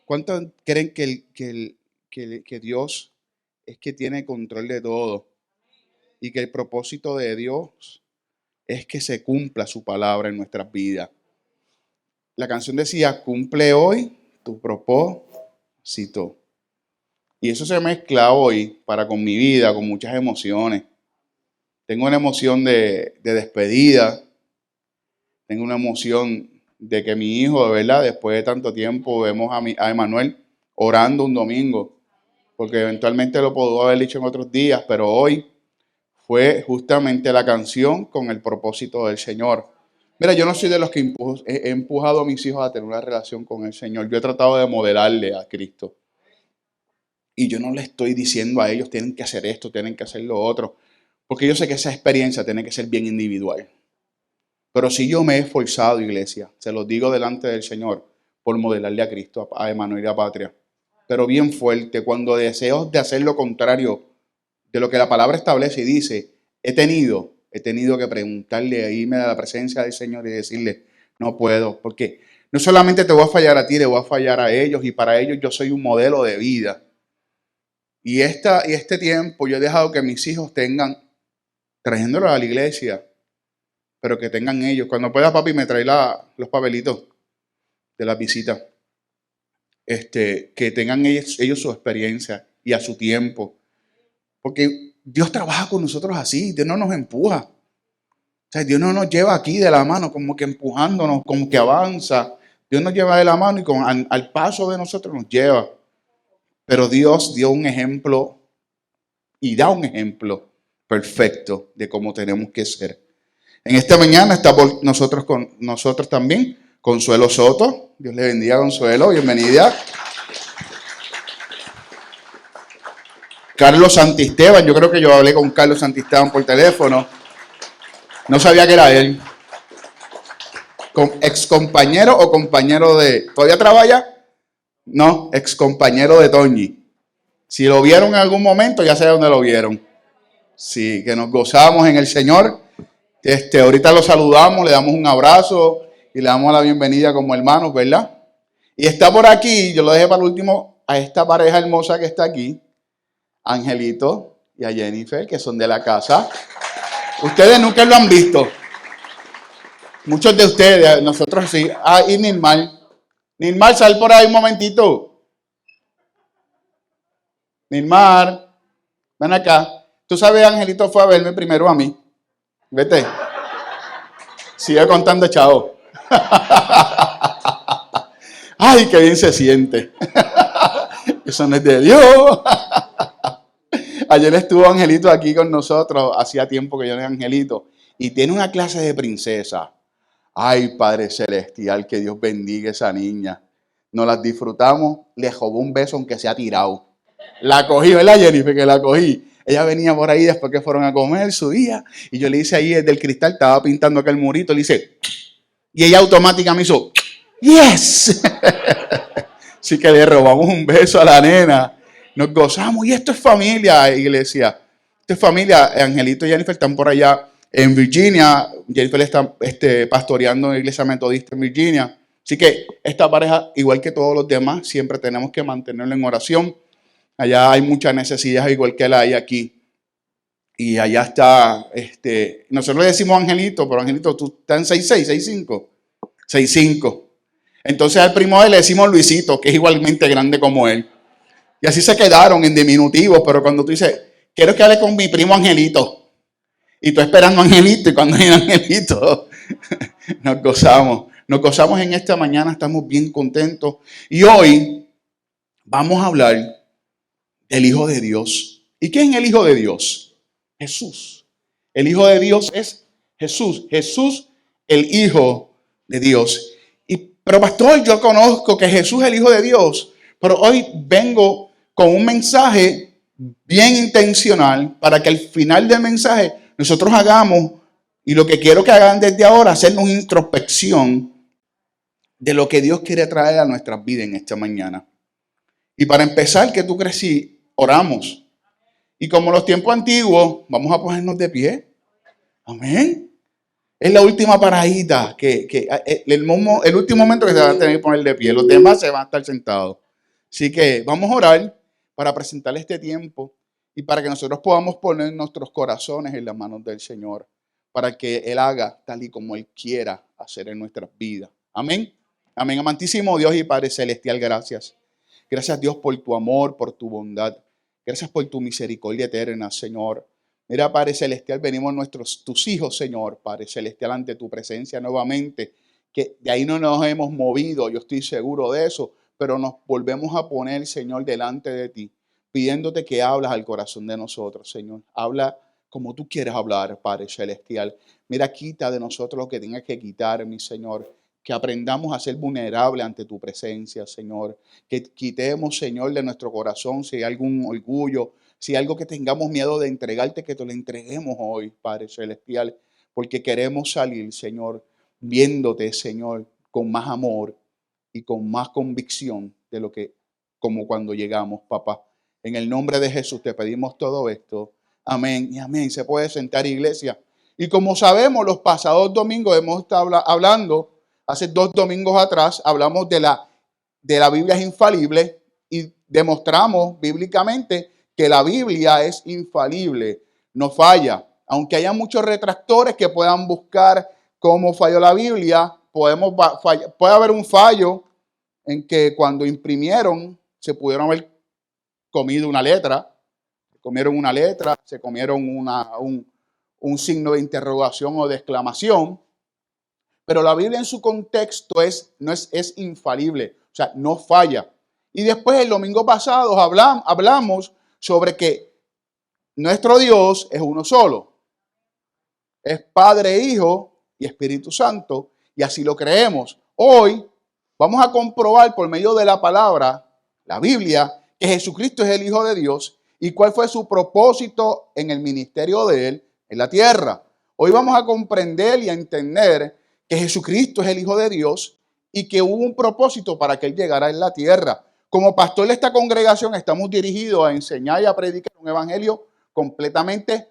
¿Cuántos creen que Dios es que tiene control de todo? Y que el propósito de Dios es que se cumpla su palabra en nuestras vidas. La canción decía, cumple hoy tu propósito. Y eso se mezcla hoy para con mi vida, con muchas emociones. Tengo una emoción de despedida. Tengo una emoción de que mi hijo, de verdad, después de tanto tiempo, vemos a Emanuel orando un domingo. Porque eventualmente lo puedo haber dicho en otros días, pero hoy fue justamente la canción con el propósito del Señor. Mira, yo no soy de los que he empujado a mis hijos a tener una relación con el Señor. Yo he tratado de modelarle a Cristo. Y yo no le estoy diciendo a ellos, tienen que hacer esto, tienen que hacer lo otro. Porque yo sé que esa experiencia tiene que ser bien individual. Pero si yo me he esforzado, iglesia, se los digo delante del Señor, por modelarle a Cristo, a Emanuel y a Patria. Pero bien fuerte, cuando deseo de hacer lo contrario de lo que la palabra establece y dice, he tenido que preguntarle, irme a la presencia del Señor y decirle, no puedo, porque no solamente te voy a fallar a ti, le voy a fallar a ellos, y para ellos yo soy un modelo de vida. Y este tiempo yo he dejado que mis hijos tengan, trayéndolos a la iglesia, pero que tengan ellos. Cuando pueda, papi, me trae los papelitos de las visitas. Que tengan ellos su experiencia y a su tiempo. Porque Dios trabaja con nosotros así, Dios no nos empuja. O sea, Dios no nos lleva aquí de la mano, como que empujándonos, como que avanza. Dios nos lleva de la mano y al paso de nosotros nos lleva. Pero Dios dio un ejemplo y da un ejemplo perfecto de cómo tenemos que ser. En esta mañana está con nosotros también Consuelo Soto. Dios le bendiga, Consuelo, bienvenida. Carlos Santisteban, yo creo que yo hablé con Carlos Santisteban por teléfono. No sabía que era él. Ex compañero o compañero de... ¿Todavía trabaja? No, ex compañero de Toñi. Si lo vieron en algún momento, ya sé dónde lo vieron. Sí, que nos gozamos en el Señor. Ahorita lo saludamos, le damos un abrazo y le damos la bienvenida como hermanos, ¿verdad? Y está por aquí, yo lo dejé para el último, a esta pareja hermosa que está aquí, Angelito y a Jennifer, que son de la casa. Ustedes nunca lo han visto. Muchos de ustedes, nosotros sí. Y Nilmar. Nilmar, sal por ahí un momentito. Nilmar, ven acá. Tú sabes, Angelito fue a verme primero a mí. Vete. Sigue contando, chao. Ay, qué bien se siente. Eso no es de Dios. Ayer estuvo Angelito aquí con nosotros. Hacía tiempo que yo no era Angelito. Y tiene una clase de princesa. Ay, Padre Celestial, que Dios bendiga a esa niña. Nos las disfrutamos. Le robó un beso aunque se ha tirado. La cogí, ¿verdad, Jennifer? Que la cogí. Ella venía por ahí después que fueron a comer su día. Y yo le hice ahí desde el cristal, estaba pintando aquel murito. Le hice... Y ella automáticamente me hizo... ¡Yes! Así que le robamos un beso a la nena. Nos gozamos. Y esto es familia, iglesia. Esto es familia. Angelito y Jennifer están por allá en Virginia. Jennifer está pastoreando en la iglesia metodista en Virginia. Así que esta pareja, igual que todos los demás, siempre tenemos que mantenerlo en oración. Allá hay muchas necesidades, igual que la hay aquí. Y allá está, nosotros le decimos Angelito, pero Angelito, tú estás en 6'6", 6'5". 6'5". Entonces al primo de él le decimos Luisito, que es igualmente grande como él. Y así se quedaron en diminutivos, pero cuando tú dices, quiero que hable con mi primo Angelito. Y tú esperando Angelito, y cuando viene Angelito, nos gozamos. Nos gozamos en esta mañana, estamos bien contentos. Y hoy vamos a hablar del Hijo de Dios. ¿Y quién es el Hijo de Dios? Jesús. El Hijo de Dios es Jesús. Jesús, el Hijo de Dios. Pero pastor, yo conozco que Jesús es el Hijo de Dios. Pero hoy vengo con un mensaje bien intencional para que al final del mensaje nosotros hagamos, y lo que quiero que hagan desde ahora, hacernos una introspección de lo que Dios quiere traer a nuestras vidas en esta mañana. Y para empezar, ¿qué tú crees si oramos? Y como los tiempos antiguos, vamos a ponernos de pie. Amén. Es la última paradita, el último momento que se van a tener que poner de pie. Los demás se van a estar sentados. Así que vamos a orar para presentarle este tiempo y para que nosotros podamos poner nuestros corazones en las manos del Señor, para que Él haga tal y como Él quiera hacer en nuestras vidas. Amén. Amén. Amantísimo Dios y Padre Celestial, gracias. Gracias, Dios, por tu amor, por tu bondad. Gracias por tu misericordia eterna, Señor. Mira, Padre Celestial, venimos tus hijos, Señor, Padre Celestial, ante tu presencia nuevamente, que de ahí no nos hemos movido, yo estoy seguro de eso, pero nos volvemos a poner, Señor, delante de ti, pidiéndote que hablas al corazón de nosotros, Señor. Habla como tú quieras hablar, Padre Celestial. Mira, quita de nosotros lo que tengas que quitar, mi Señor. Que aprendamos a ser vulnerables ante tu presencia, Señor. Que quitemos, Señor, de nuestro corazón si hay algún orgullo, si hay algo que tengamos miedo de entregarte, que te lo entreguemos hoy, Padre Celestial. Porque queremos salir, Señor, viéndote, Señor, con más amor y con más convicción de lo que, como cuando llegamos, papá. En el nombre de Jesús te pedimos todo esto. Amén y amén. Se puede sentar, iglesia. Y como sabemos, los pasados domingos hemos estado hablando. Hace 2 domingos atrás hablamos de la Biblia es infalible y demostramos bíblicamente que la Biblia es infalible, no falla. Aunque haya muchos retractores que puedan buscar cómo falló la Biblia, puede haber un fallo en que cuando imprimieron se pudieron haber comido una letra, se comieron un signo de interrogación o de exclamación. Pero la Biblia en su contexto es infalible, o sea, no falla. Y después el domingo pasado hablamos sobre que nuestro Dios es uno solo. Es Padre, Hijo y Espíritu Santo, y así lo creemos. Hoy vamos a comprobar por medio de la palabra, la Biblia, que Jesucristo es el Hijo de Dios y cuál fue su propósito en el ministerio de Él en la tierra. Hoy vamos a comprender y a entender que Jesucristo es el Hijo de Dios y que hubo un propósito para que Él llegara en la tierra. Como pastor de esta congregación estamos dirigidos a enseñar y a predicar un evangelio completamente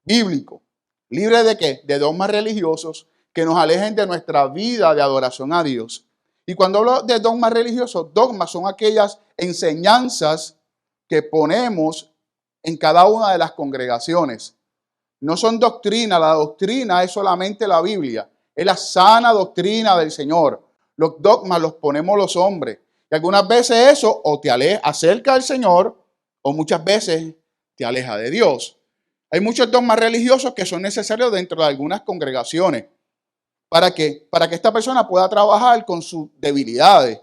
bíblico. ¿Libre de qué? De dogmas religiosos que nos alejen de nuestra vida de adoración a Dios. Y cuando hablo de dogmas religiosos, dogmas son aquellas enseñanzas que ponemos en cada una de las congregaciones. No son doctrina, la doctrina es solamente la Biblia. Es la sana doctrina del Señor. Los dogmas los ponemos los hombres. Y algunas veces eso o te acerca al Señor o muchas veces te aleja de Dios. Hay muchos dogmas religiosos que son necesarios dentro de algunas congregaciones. ¿Para qué? Para que esta persona pueda trabajar con sus debilidades.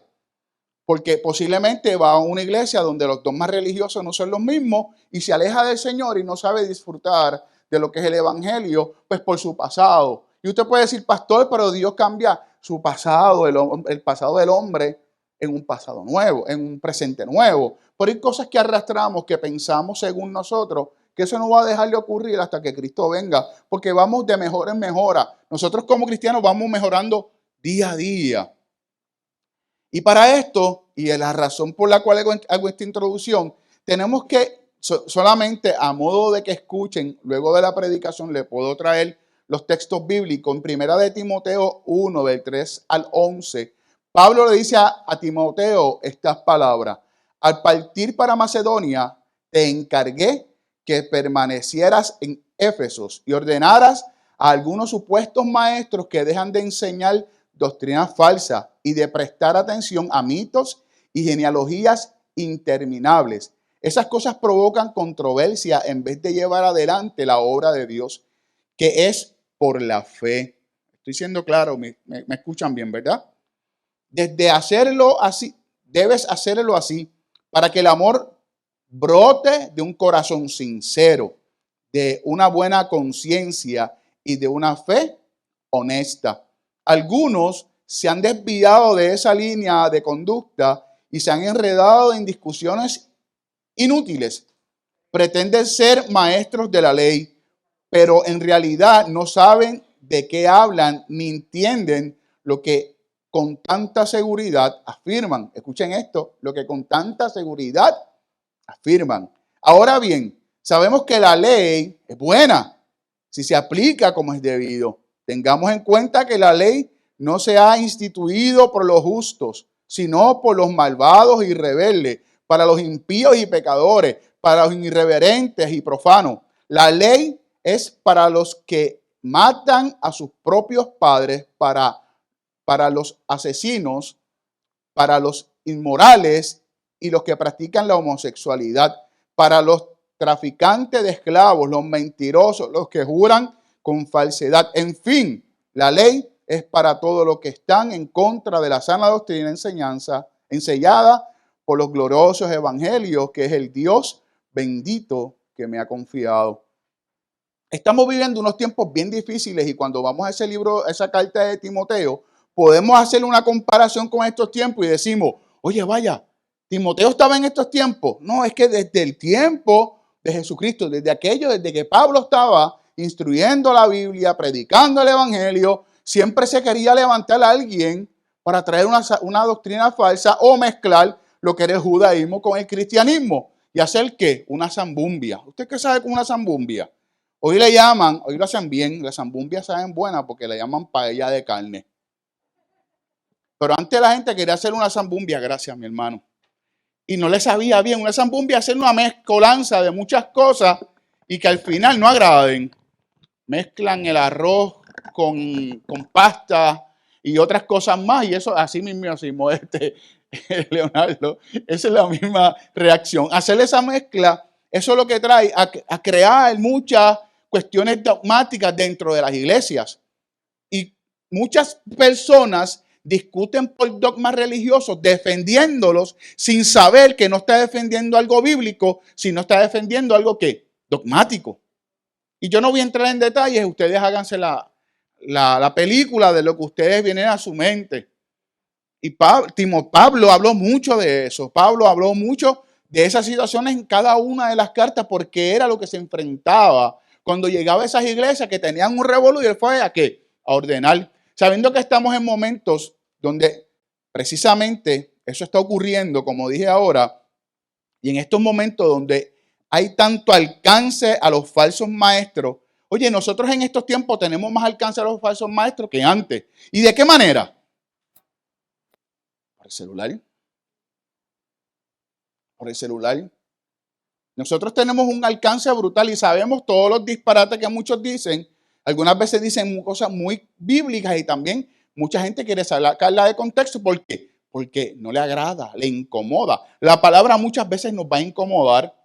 Porque posiblemente va a una iglesia donde los dogmas religiosos no son los mismos y se aleja del Señor y no sabe disfrutar de lo que es el evangelio, pues por su pasado. Y usted puede decir, pastor, pero Dios cambia su pasado, el pasado del hombre, en un pasado nuevo, en un presente nuevo. Pero hay cosas que arrastramos, que pensamos según nosotros, que eso no va a dejar de ocurrir hasta que Cristo venga, porque vamos de mejora en mejora. Nosotros como cristianos vamos mejorando día a día. Y para esto, y es la razón por la cual hago esta introducción, tenemos que solamente a modo de que escuchen, luego de la predicación le puedo traer los textos bíblicos. En primera de Timoteo 1, del 3 al 11, Pablo le dice a Timoteo estas palabras: al partir para Macedonia, te encargué que permanecieras en Éfesos y ordenaras a algunos supuestos maestros que dejan de enseñar doctrinas falsas y de prestar atención a mitos y genealogías interminables. Esas cosas provocan controversia en vez de llevar adelante la obra de Dios, que es por la fe. Estoy siendo claro, me escuchan bien, ¿verdad? Desde hacerlo así, debes hacerlo así, para que el amor brote de un corazón sincero, de una buena conciencia y de una fe honesta. Algunos se han desviado de esa línea de conducta y se han enredado en discusiones inútiles. Pretenden ser maestros de la ley, pero en realidad no saben de qué hablan ni entienden lo que con tanta seguridad afirman. Escuchen esto, lo que con tanta seguridad afirman. Ahora bien, sabemos que la ley es buena si se aplica como es debido. Tengamos en cuenta que la ley no se ha instituido por los justos, sino por los malvados y rebeldes, para los impíos y pecadores, para los irreverentes y profanos. La ley es para los que matan a sus propios padres, para los asesinos, para los inmorales y los que practican la homosexualidad, para los traficantes de esclavos, los mentirosos, los que juran con falsedad. En fin, la ley es para todos los que están en contra de la sana doctrina enseñada por los gloriosos evangelios, que es el Dios bendito que me ha confiado. Estamos viviendo unos tiempos bien difíciles y cuando vamos a ese libro, esa carta de Timoteo, podemos hacer una comparación con estos tiempos y decimos, oye, vaya, Timoteo estaba en estos tiempos. No, es que desde el tiempo de Jesucristo, desde que Pablo estaba instruyendo la Biblia, predicando el evangelio, siempre se quería levantar a alguien para traer una doctrina falsa o mezclar lo que era el judaísmo con el cristianismo y hacer ¿qué? Una zambumbia. ¿Usted qué sabe con una zambumbia? Hoy lo hacen bien, las zambumbias saben buenas porque le llaman paella de carne. Pero antes la gente quería hacer una zambumbia, gracias mi hermano. Y no le sabía bien. Una zambumbia hacer una mezcolanza de muchas cosas y que al final no agraden. Mezclan el arroz con pasta y otras cosas más. Y eso así mismo, Leonardo, esa es la misma reacción. Hacer esa mezcla, eso es lo que trae a crear muchas cuestiones dogmáticas dentro de las iglesias. Y muchas personas discuten por dogmas religiosos, defendiéndolos sin saber que no está defendiendo algo bíblico, sino está defendiendo algo que dogmático. Y yo no voy a entrar en detalles, ustedes háganse la película de lo que ustedes vienen a su mente. Y Pablo habló mucho de eso. Pablo habló mucho de esas situaciones en cada una de las cartas porque era lo que se enfrentaba cuando llegaba a esas iglesias que tenían un revolú y él fue ¿a qué? A ordenar. Sabiendo que estamos en momentos donde precisamente eso está ocurriendo, como dije ahora, y en estos momentos donde hay tanto alcance a los falsos maestros. Oye, nosotros en estos tiempos tenemos más alcance a los falsos maestros que antes. ¿Y de qué manera? Por el celular. Por el celular. Nosotros tenemos un alcance brutal y sabemos todos los disparates que muchos dicen. Algunas veces dicen cosas muy bíblicas y también mucha gente quiere sacarla de contexto. ¿Por qué? Porque no le agrada, le incomoda. La palabra muchas veces nos va a incomodar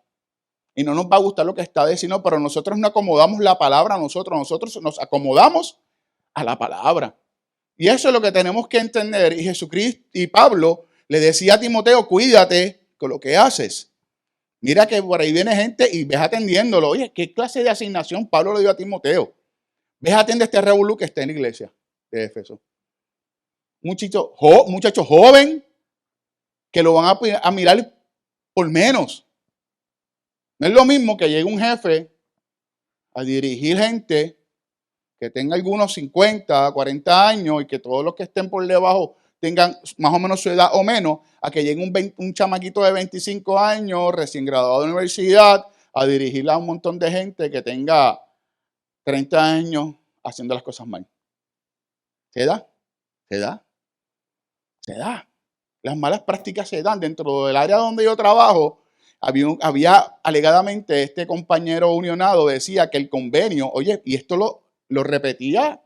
y no nos va a gustar lo que está diciendo, pero nosotros no acomodamos la palabra a nosotros nos acomodamos a la palabra. Y eso es lo que tenemos que entender. Y Jesucristo y Pablo le decía a Timoteo, cuídate con lo que haces. Mira que por ahí viene gente y ves atendiéndolo. Oye, ¿qué clase de asignación Pablo le dio a Timoteo? Ves atiende este revolú que está en la iglesia de Éfeso. Muchacho joven que lo van a mirar por menos. No es lo mismo que llegue un jefe a dirigir gente que tenga algunos 50, 40 años y que todos los que estén por debajo tengan más o menos su edad o menos, a que llegue un chamaquito de 25 años, recién graduado de universidad, a dirigir a un montón de gente que tenga 30 años haciendo las cosas mal. ¿Se da? ¿Se da? Se da. Las malas prácticas se dan. Dentro del área donde yo trabajo, había alegadamente este compañero unionado decía que el convenio, oye, y esto lo repetía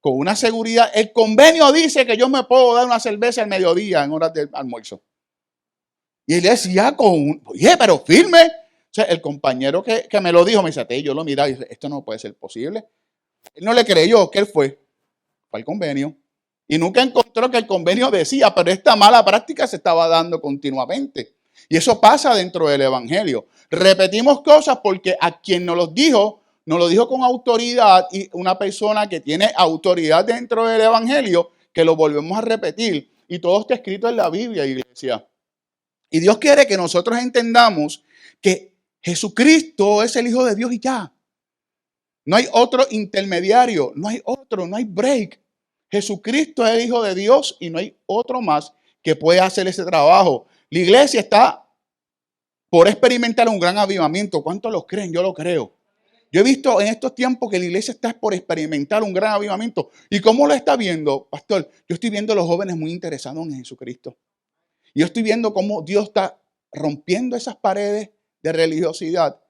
con una seguridad, el convenio dice que yo me puedo dar una cerveza al mediodía en horas del almuerzo. Y él decía oye, pero firme. O sea, el compañero que me lo dijo, me dice, yo lo miraba y dije, esto no puede ser posible. Él no le creyó que él fue al convenio. Y nunca encontró que el convenio decía, pero esta mala práctica se estaba dando continuamente. Y eso pasa dentro del evangelio. Repetimos cosas porque a quien nos lo dijo con autoridad y una persona que tiene autoridad dentro del evangelio, que lo volvemos a repetir. Y todo está escrito en la Biblia, iglesia. Y Dios quiere que nosotros entendamos que Jesucristo es el Hijo de Dios y ya. No hay otro intermediario, no hay break. Jesucristo es el Hijo de Dios y no hay otro más que pueda hacer ese trabajo. La iglesia está por experimentar un gran avivamiento. ¿Cuántos lo creen? Yo lo creo. Yo he visto en estos tiempos que la iglesia está por experimentar un gran avivamiento. ¿Y cómo lo está viendo, pastor? Yo estoy viendo a los jóvenes muy interesados en Jesucristo. Yo estoy viendo cómo Dios está rompiendo esas paredes de religiosidad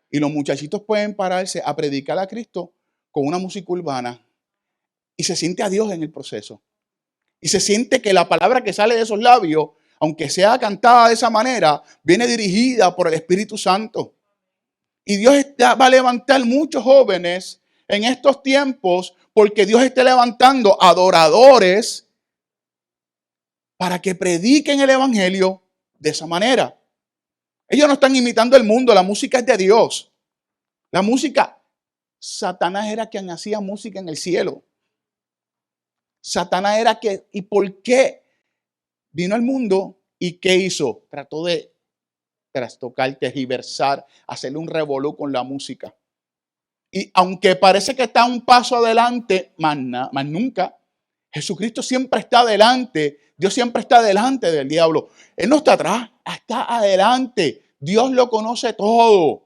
y los muchachitos pueden pararse a predicar a Cristo con una música urbana y se siente a Dios en el proceso. Y se siente que la palabra que sale de esos labios, aunque sea cantada de esa manera, viene dirigida por el Espíritu Santo. Y Dios va a levantar muchos jóvenes en estos tiempos porque Dios está levantando adoradores para que prediquen el evangelio de esa manera. Ellos no están imitando el mundo, la música es de Dios. La música, Satanás era quien hacía música en el cielo. Satanás era que, ¿y por qué vino al mundo? ¿Y qué hizo? Trató de trastocar, tergiversar, hacerle un revolú con la música. Y aunque parece que está un paso adelante, más nunca, Jesucristo siempre está adelante. Dios siempre está delante del diablo. Él no está atrás, está adelante. Dios lo conoce todo.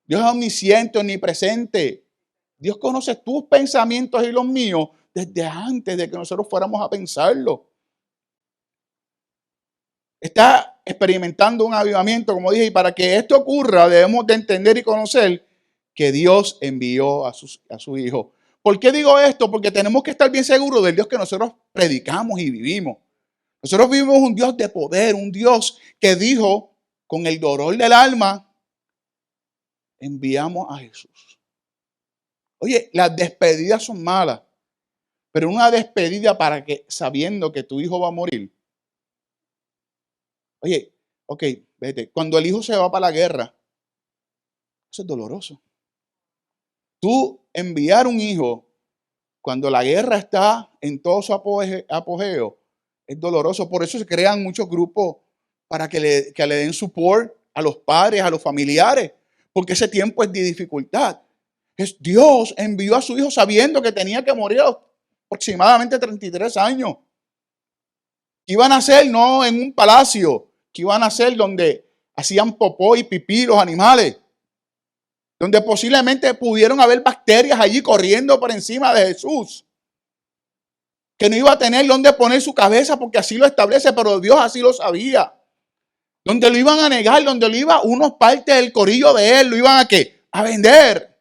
Dios es omnisciente, omnipresente. Dios conoce tus pensamientos y los míos desde antes de que nosotros fuéramos a pensarlo. Está experimentando un avivamiento, como dije, y para que esto ocurra debemos de entender y conocer que Dios envió a su Hijo. ¿Por qué digo esto? Porque tenemos que estar bien seguros del Dios que nosotros predicamos y vivimos. Nosotros vivimos un Dios de poder, un Dios que dijo, con el dolor del alma, enviamos a Jesús. Oye, las despedidas son malas, pero una despedida para que, sabiendo que tu hijo va a morir. Oye, ok, vete. Cuando el hijo se va para la guerra, eso es doloroso. Tú enviar un hijo cuando la guerra está en todo su apogeo es doloroso. Por eso se crean muchos grupos para que le den support a los padres, a los familiares, porque ese tiempo es de dificultad. Dios envió a su hijo sabiendo que tenía que morir a aproximadamente 33 años. Que iban a nacer no en un palacio, que iban a nacer donde hacían popó y pipí los animales, donde posiblemente pudieron haber bacterias allí corriendo por encima de Jesús, que no iba a tener donde poner su cabeza porque así lo establece, pero Dios así lo sabía. Donde lo iban a negar, donde lo iba unos partes del corillo de él, lo iban a ¿qué? A vender.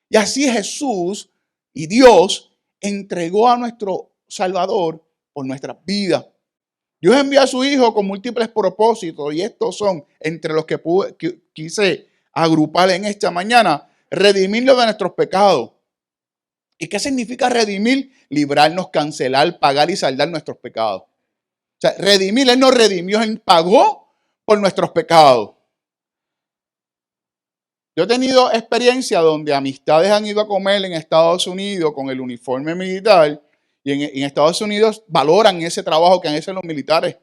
Y así Jesús y Dios entregó a nuestro Salvador por nuestras vidas. Dios envió a su Hijo con múltiples propósitos y estos son entre los que quise agrupar en esta mañana: redimirlo de nuestros pecados. ¿Y qué significa redimir? Librarnos, cancelar, pagar y saldar nuestros pecados. O sea, redimir, Él nos redimió, Él pagó por nuestros pecados. Yo he tenido experiencia donde amistades han ido a comer en Estados Unidos con el uniforme militar y en Estados Unidos valoran ese trabajo que han hecho los militares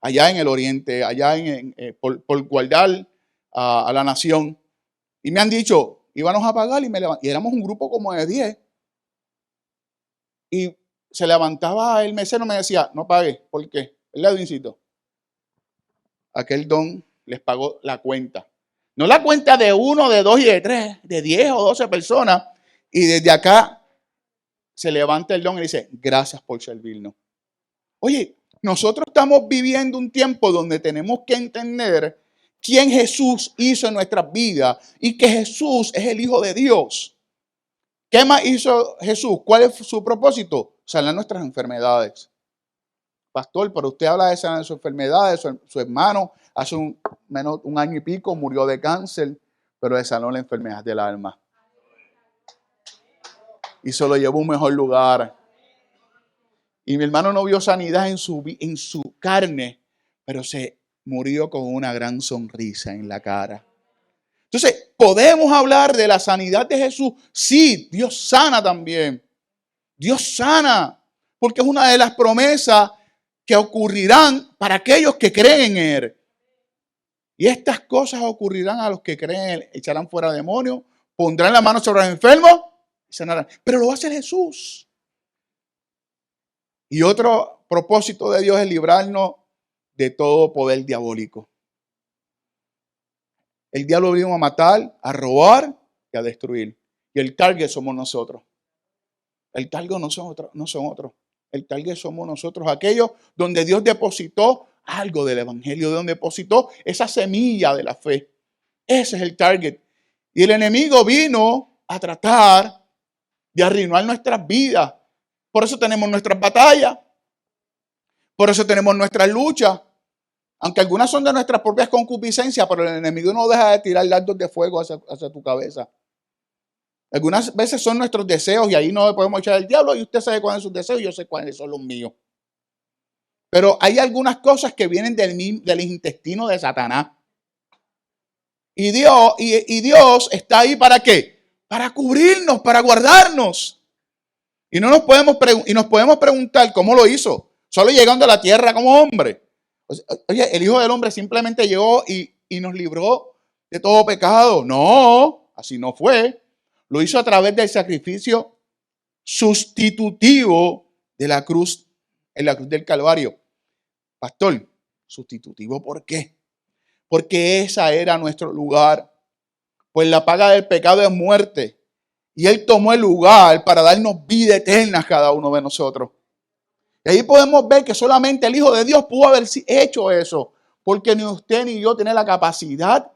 allá en el oriente, allá por guardar a la nación. Y me han dicho, íbamos a pagar y éramos un grupo como de 10. Y se levantaba el mesero y me decía, no pague. ¿Por qué? ¿Verdad, Dincito? Aquel don les pagó la cuenta. No la cuenta de 1, de 2 y de 3, de 10 o 12 personas. Y desde acá se levanta el don y dice, gracias por servirnos. Oye, nosotros estamos viviendo un tiempo donde tenemos que entender quién Jesús hizo en nuestras vidas y que Jesús es el Hijo de Dios. ¿Qué más hizo Jesús? ¿Cuál es su propósito? Sanar nuestras enfermedades. Pastor, pero usted habla de sanar sus enfermedades. Su hermano hace un año y pico murió de cáncer, pero le sanó la enfermedad del alma. Y se lo llevó a un mejor lugar. Y mi hermano no vio sanidad en su carne, pero se murió con una gran sonrisa en la cara. Entonces, ¿podemos hablar de la sanidad de Jesús? Sí, Dios sana también. Dios sana, porque es una de las promesas que ocurrirán para aquellos que creen en Él. Y estas cosas ocurrirán a los que creen en Él. Echarán fuera demonios, pondrán la mano sobre los enfermos y sanarán. Pero lo va a hacer Jesús. Y otro propósito de Dios es librarnos de todo poder diabólico. El diablo vino a matar, a robar y a destruir. Y el target somos nosotros. El target no son otros. El target somos nosotros, aquellos donde Dios depositó algo del evangelio, donde depositó esa semilla de la fe. Ese es el target. Y el enemigo vino a tratar de arruinar nuestras vidas. Por eso tenemos nuestras batallas. Por eso tenemos nuestras luchas. Aunque algunas son de nuestras propias concupiscencias, pero el enemigo no deja de tirar dardos de fuego hacia tu cabeza. Algunas veces son nuestros deseos y ahí no podemos echar el diablo y usted sabe cuáles son sus deseos y yo sé cuáles son los míos. Pero hay algunas cosas que vienen del intestino de Satanás. Y Dios está ahí ¿para qué? Para cubrirnos, para guardarnos. Y nos podemos preguntar cómo lo hizo. Solo llegando a la tierra como hombre. Oye, el Hijo del Hombre simplemente llegó y nos libró de todo pecado. No, así no fue. Lo hizo a través del sacrificio sustitutivo de la cruz, en la cruz del Calvario. Pastor, ¿sustitutivo por qué? Porque esa era nuestro lugar. Pues la paga del pecado es muerte. Y Él tomó el lugar para darnos vida eterna a cada uno de nosotros. Y ahí podemos ver que solamente el Hijo de Dios pudo haber hecho eso. Porque ni usted ni yo tiene la capacidad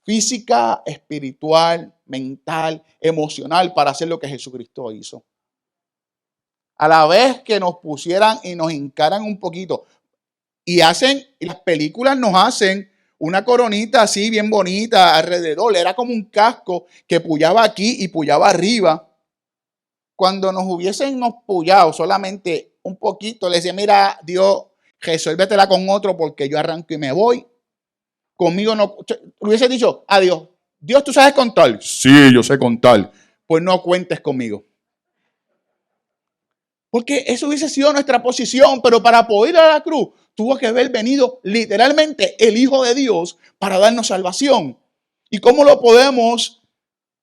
física, espiritual, mental, emocional para hacer lo que Jesucristo hizo. A la vez que nos pusieran y nos hincaran un poquito. Y las películas nos hacen una coronita así bien bonita alrededor. Era como un casco que puyaba aquí y puyaba arriba. Cuando nos hubiesen puyado solamente un poquito, le decía, mira, Dios, resuélvetela con otro porque yo arranco y me voy. Conmigo no, hubiese dicho, adiós, Dios, ¿tú sabes contar? Sí, yo sé contar. Pues no cuentes conmigo. Porque eso hubiese sido nuestra posición, pero para poder ir a la cruz, tuvo que haber venido literalmente el Hijo de Dios para darnos salvación. ¿Y cómo lo podemos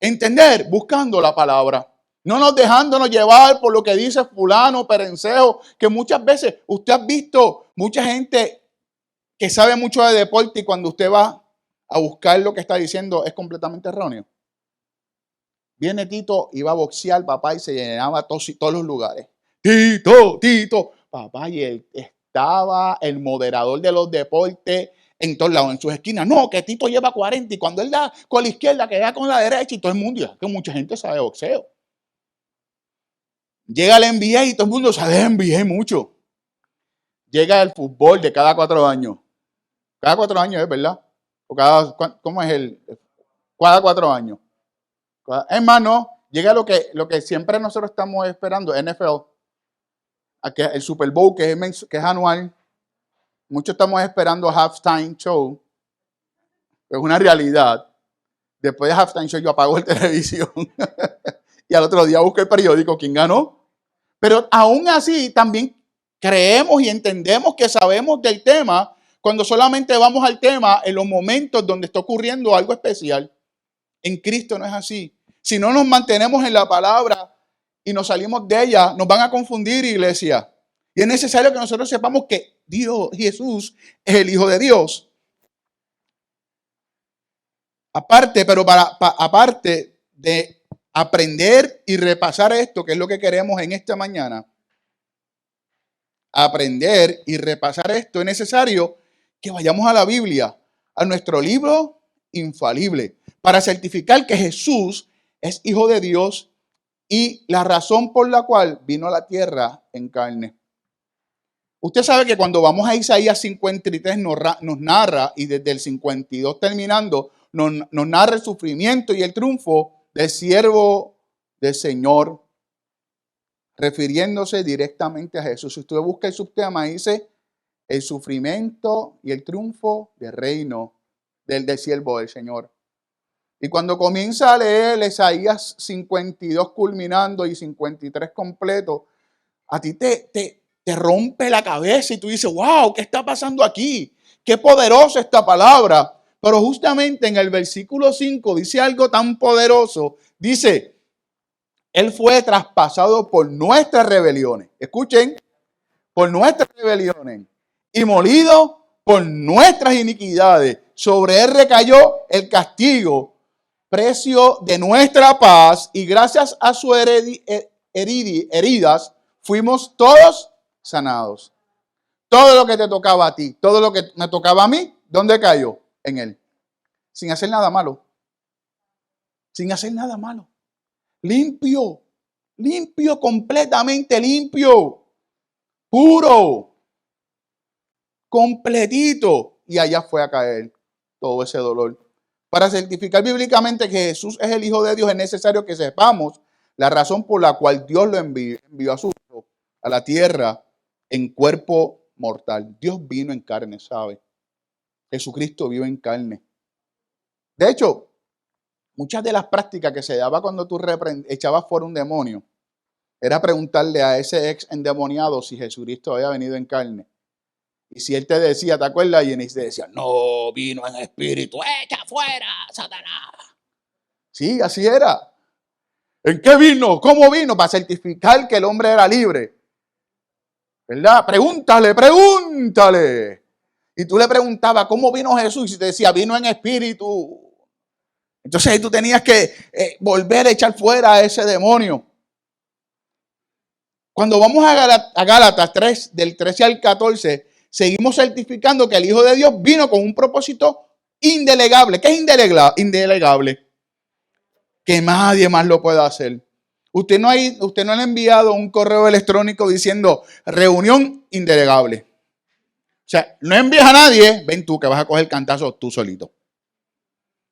entender? Buscando la palabra. No nos dejándonos llevar por lo que dice fulano, perencejo, que muchas veces usted ha visto mucha gente que sabe mucho de deporte y cuando usted va a buscar lo que está diciendo es completamente erróneo. Viene Tito, iba a boxear, papá, y se llenaba todos los lugares. Tito, papá, y él estaba el moderador de los deportes en todos lados, en sus esquinas. No, que Tito lleva 40 y cuando él da con la izquierda, que da con la derecha y todo el mundo, ya que mucha gente sabe boxeo. Llega el NBA y todo el mundo sabe NBA mucho. Llega el fútbol de cada 4 años. Cada 4 años es, ¿verdad? O ¿cómo es cada 4 años? Es más, no. Llega lo que siempre nosotros estamos esperando, NFL. El Super Bowl, que es anual. Muchos estamos esperando halftime show. Es una realidad. Después de halftime show yo apago la televisión. Y al otro día busco el periódico, ¿quién ganó? Pero aún así también creemos y entendemos que sabemos del tema cuando solamente vamos al tema en los momentos donde está ocurriendo algo especial. En Cristo no es así. Si no nos mantenemos en la palabra y nos salimos de ella, nos van a confundir, iglesia. Y es necesario que nosotros sepamos que Dios, Jesús, es el Hijo de Dios. Aparte de aprender y repasar esto, que es lo que queremos en esta mañana, aprender y repasar esto, es necesario que vayamos a la Biblia, a nuestro libro infalible, para certificar que Jesús es Hijo de Dios y la razón por la cual vino a la tierra en carne. Usted sabe que cuando vamos a Isaías 53 nos narra, y desde el 52 terminando, nos narra el sufrimiento y el triunfo del siervo del Señor, refiriéndose directamente a Jesús. Si usted busca el subtema, dice el sufrimiento y el triunfo del reino del siervo del Señor. Y cuando comienza a leer Isaías 52 culminando y 53 completo, a ti te rompe la cabeza y tú dices, wow, ¿qué está pasando aquí? Qué poderosa esta palabra. Pero justamente en el versículo 5 dice algo tan poderoso. Dice, Él fue traspasado por nuestras rebeliones. Escuchen, por nuestras rebeliones y molido por nuestras iniquidades. Sobre Él recayó el castigo. precio de nuestra paz, y gracias a sus heridas fuimos todos sanados. Todo lo que te tocaba a ti, todo lo que me tocaba a mí, ¿dónde cayó? En Él. Sin hacer nada malo. Sin hacer nada malo. Limpio. Limpio, completamente limpio. Puro. Completito. Y allá fue a caer todo ese dolor. Para certificar bíblicamente que Jesús es el Hijo de Dios, es necesario que sepamos la razón por la cual Dios lo envió a su Hijo a la tierra en cuerpo mortal. Dios vino en carne, ¿sabe? Jesucristo vino en carne. De hecho, muchas de las prácticas que se daba cuando tú echabas fuera un demonio, era preguntarle a ese ex endemoniado si Jesucristo había venido en carne. Y si él te decía, ¿te acuerdas? Y él te decía, no, vino en espíritu, echa fuera, Satanás. Sí, así era. ¿En qué vino? ¿Cómo vino? Para certificar que el hombre era libre. ¿Verdad? Pregúntale. Y tú le preguntabas, ¿cómo vino Jesús? Y te decía, vino en espíritu. Entonces ahí tú tenías que volver a echar fuera a ese demonio. Cuando vamos a Gálatas 3, del 13 al 14, seguimos certificando que el Hijo de Dios vino con un propósito indelegable. ¿Qué es indelegable? Que nadie más lo pueda hacer. Usted no le ha enviado un correo electrónico diciendo reunión indelegable. O sea, no envías a nadie, ven tú que vas a coger cantazo tú solito.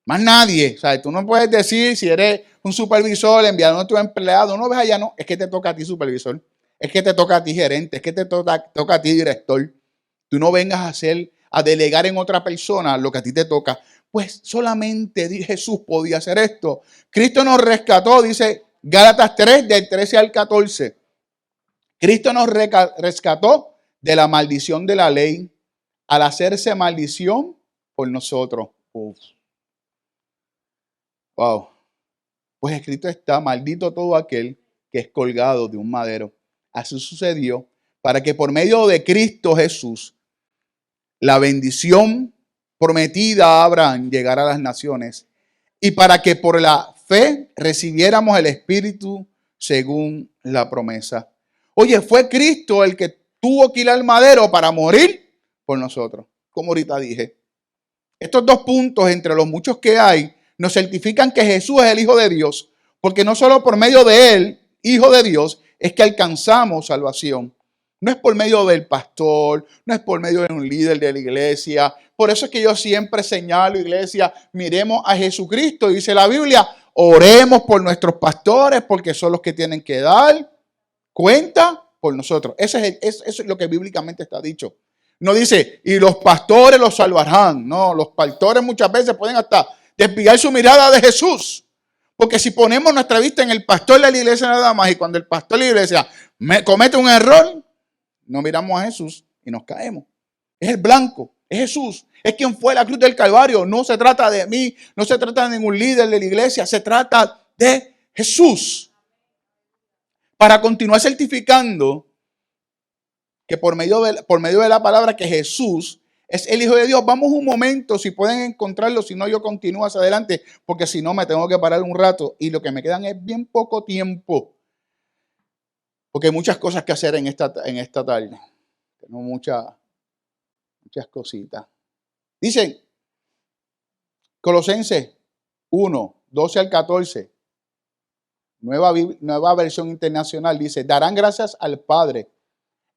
Más nadie. O sea, tú no puedes decir si eres un supervisor enviando a tu empleado, no ves allá, no, es que te toca a ti supervisor, es que te toca a ti gerente, es que te toca a ti director. Tú no vengas a delegar en otra persona lo que a ti te toca. Pues solamente Jesús podía hacer esto. Cristo nos rescató, dice Gálatas 3, del 13 al 14. Cristo nos rescató de la maldición de la ley al hacerse maldición por nosotros. Uf. Wow. Pues escrito está, maldito todo aquel que es colgado de un madero. Así sucedió para que por medio de Cristo Jesús la bendición prometida a Abraham llegara a las naciones y para que por la fe recibiéramos el Espíritu según la promesa. Oye, fue Cristo el que tuvo que ir al madero para morir por nosotros, como ahorita dije. Estos dos puntos, entre los muchos que hay, nos certifican que Jesús es el Hijo de Dios, porque no solo por medio de Él, Hijo de Dios, es que alcanzamos salvación. No es por medio del pastor, no es por medio de un líder de la iglesia. Por eso es que yo siempre señalo, iglesia, miremos a Jesucristo. Dice la Biblia, oremos por nuestros pastores porque son los que tienen que dar cuenta por nosotros. Eso es lo que bíblicamente está dicho. No dice, y los pastores los salvarán. No, los pastores muchas veces pueden hasta desviar su mirada de Jesús. Porque si ponemos nuestra vista en el pastor de la iglesia nada más, y cuando el pastor de la iglesia comete un error, no miramos a Jesús y nos caemos. Es el blanco, es Jesús. Es quien fue a la cruz del Calvario. No se trata de mí, no se trata de ningún líder de la iglesia, se trata de Jesús. Para continuar certificando que por medio de la palabra que Jesús es el Hijo de Dios, vamos un momento, si pueden encontrarlo, si no yo continúo hacia adelante, porque si no me tengo que parar un rato y lo que me quedan es bien poco tiempo, porque hay muchas cosas que hacer en esta tarde. Tengo muchas cositas. Dicen, Colosenses 1, 12 al 14, nueva versión internacional, dice, darán gracias al Padre.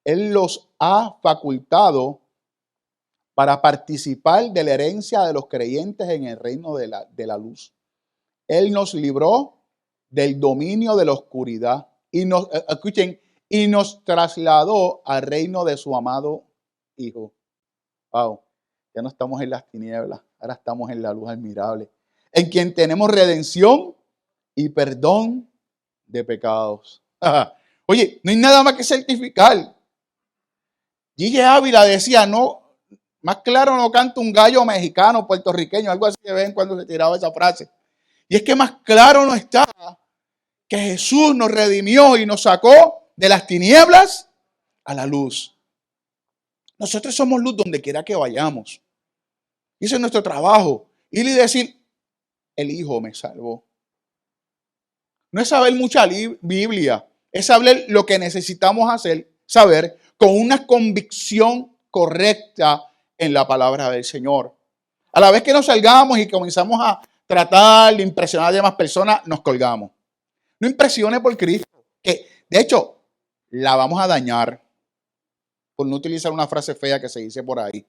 Él los ha facultado para participar de la herencia de los creyentes en el reino de la luz. Él nos libró del dominio de la oscuridad y nos trasladó al reino de su amado Hijo. Wow, ya no estamos en las tinieblas, ahora estamos en la luz admirable, en quien tenemos redención y perdón de pecados. Oye, no hay nada más que certificar. Gigi Ávila decía, no, más claro no canta un gallo mexicano, puertorriqueño, algo así de vez en cuando se tiraba esa frase. Y es que más claro no está que Jesús nos redimió y nos sacó de las tinieblas a la luz. Nosotros somos luz donde quiera que vayamos. Y ese es nuestro trabajo. Ir y decir, el Hijo me salvó. No es saber mucha Biblia, es saber lo que necesitamos saber con una convicción correcta en la palabra del Señor. A la vez que nos salgamos y comenzamos a tratar de impresionar a demás personas, nos colgamos. No impresione por Cristo, que de hecho la vamos a dañar, por no utilizar una frase fea que se dice por ahí,